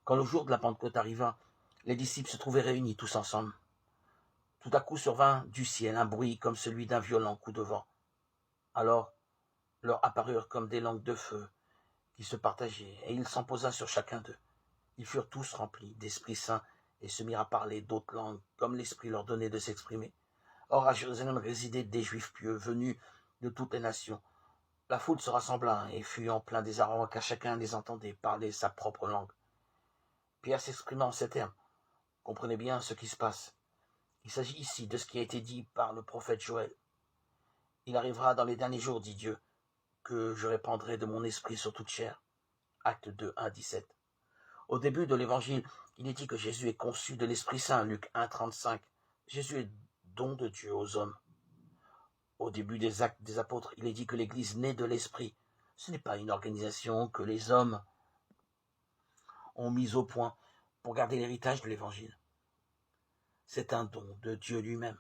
Quand le jour de la Pentecôte arriva, les disciples se trouvaient réunis tous ensemble. Tout à coup survint du ciel un bruit comme celui d'un violent coup de vent. Alors leur apparurent comme des langues de feu qui se partageaient, et il s'en posa sur chacun d'eux. Ils furent tous remplis d'Esprit Saint et se mirent à parler d'autres langues, comme l'Esprit leur donnait de s'exprimer. Or à Jérusalem résidaient des Juifs pieux venus de toutes les nations. La foule se rassembla et fut en plein désarroi, car chacun les entendait parler sa propre langue. Pierre s'exprima en ces termes. Comprenez bien ce qui se passe. Il s'agit ici de ce qui a été dit par le prophète Joël. Il arrivera dans les derniers jours, dit Dieu, que je répandrai de mon esprit sur toute chair. Acte 2, 1, 17. Au début de l'évangile, il est dit que Jésus est conçu de l'Esprit Saint, Luc 1, 35. Jésus est don de Dieu aux hommes. Au début des actes des apôtres, il est dit que l'Église naît de l'Esprit. Ce n'est pas une organisation que les hommes ont mise au point pour garder l'héritage de l'Évangile. C'est un don de Dieu lui-même.